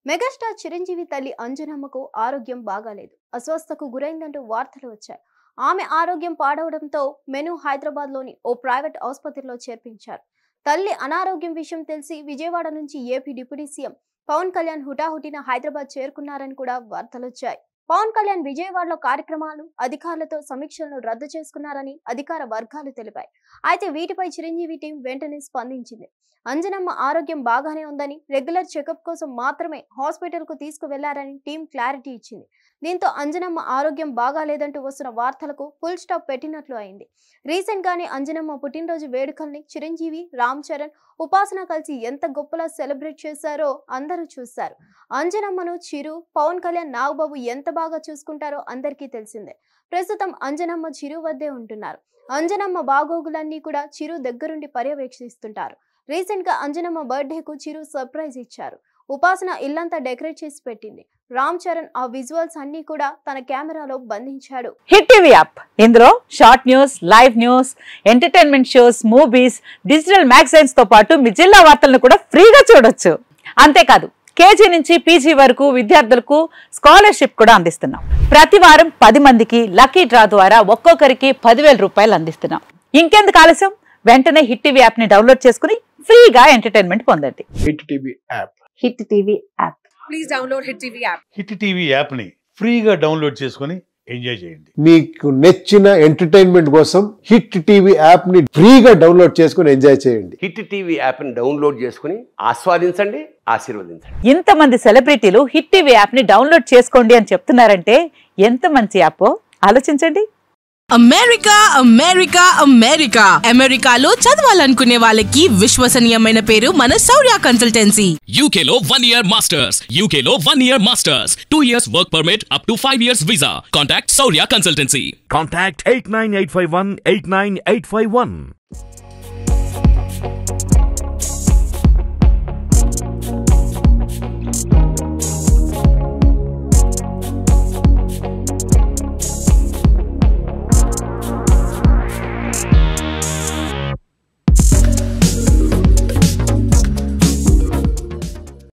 Megastar Chiranjeevi తల్లి అంజనమ్మకు ఆరోగ్యం బాగాలేదు. అస్వస్థకు గురైందంటూ వార్తలు వచ్చాయి. ఆమె ఆరోగ్యం పాడవడంతో మెను హైదరాబాద్లోని ఓ ప్రైవేట్ ఆసుపత్రిలో చేర్పించారు. తల్లి అనారోగ్యం విషయం తెలిసి విజయవాడ నుంచి AP deputy CM Pawan Kalyan హుటాహుటిన హైదరాబాద్ చేరుకున్నారని కూడా వార్తలొచ్చాయి. పవన్ కళ్యాణ్ విజయవాడలో కార్యక్రమాలు అధికారులతో సమీక్షలను రద్దు చేసుకున్నారని అధికార వర్గాలు తెలిపాయి. అయితే వీటిపై చిరంజీవి టీం వెంటనే స్పందించింది. అంజనమ్మ ఆరోగ్యం బాగానే ఉందని, రెగ్యులర్ చెకప్ కోసం మాత్రమే హాస్పిటల్ కు తీసుకువెళ్లారని టీం క్లారిటీ ఇచ్చింది. దీంతో అంజనమ్మ ఆరోగ్యం బాగాలేదంటూ వస్తున్న వార్తలకు ఫుల్ స్టాప్ పెట్టినట్లు అయింది. రీసెంట్ గానే అంజనమ్మ పుట్టినరోజు వేడుకల్ని చిరంజీవి, రామ్ చరణ్, ఉపాసన కలిసి ఎంత గొప్పలా సెలబ్రేట్ చేశారో అందరూ చూశారు. అంజనమ్మను చిరు, పవన్ కళ్యాణ్, నాగబాబు ఎంత బాగా చూసుకుంటారో అందరికీ తెలిసిందే. ప్రస్తుతం అంజనమ్మ చిరు వద్దే ఉంటున్నారు. అంజనమ్మ బాగోగులన్నీ కూడా చిరు దగ్గరుండి పర్యవేక్షిస్తుంటారు. రీసెంట్ గా అంజనమ్మ బర్త్డేకు చిరు సర్ప్రైజ్ ఇచ్చారు. ఉపాసన ఇల్లంతా డెకరేట్ చేసి పెట్టింది. రామ్ చరణ్ ఆ విజువల్స్ అన్ని కూడా తన కెమెరాలో బంధించాడు. హిట్ టీవీ యాప్ ఇందులో short news, live news, entertainment shows, movies, digital magazines తో పాటు మీ జిల్లా వార్తలను కూడా ఫ్రీగా చూడొచ్చు. అంతేకాదు కేజీ నుంచి పీజీ వరకు విద్యార్థులకు స్కాలర్షిప్ కూడా అందిస్తున్నాం. ప్రతి వారం 10 మందికి లక్కీ డ్రా ద్వారా ఒక్కొక్కరికి 10,000 రూపాయలు అందిస్తున్నాం. ఇంకెందుకు ఆలస్యం, వెంటనే హిట్ టీవీ యాప్ ని డౌన్లోడ్ చేసుకుని ఫ్రీగా ఎంటర్టైన్మెంట్ పొందండి. Hit TV app. Hit TV app. Please download hit TV app. Hit TV app ని ఫ్రీగా డౌన్లోడ్ చేసుకుని ఎంజాయ్ చేయండి. మీకు నచ్చిన ఎంటర్టైన్మెంట్ కోసం హిట్ టీవీ యాప్ ని ఫ్రీగా డౌన్లోడ్ చేసుకుని ఎంజాయ్ చేయండి. హిట్ టీవీ యాప్ ని డౌన్లోడ్ చేసుకుని ఆస్వాదించండి, ఆశీర్వదించండి. ఇంతమంది సెలబ్రిటీలు హిట్ టీవీ యాప్ ని డౌన్లోడ్ చేసుకోండి అని చెప్తున్నారంటే ఎంత మంచి యాప్ ఆలోచించండి. అమెరికా అమెరికా అమెరికా అమెరికాలో చదవాలనుకునే వాళ్ళకి విశ్వసనీయమైన పేరు మన శౌర్య కన్సల్టెన్సీ. UK లో 1 year masters, UK లో 1 year masters, 2 years work permit up to 5 years visa. Contact Saurya Consultancy. Contact 89851 89851.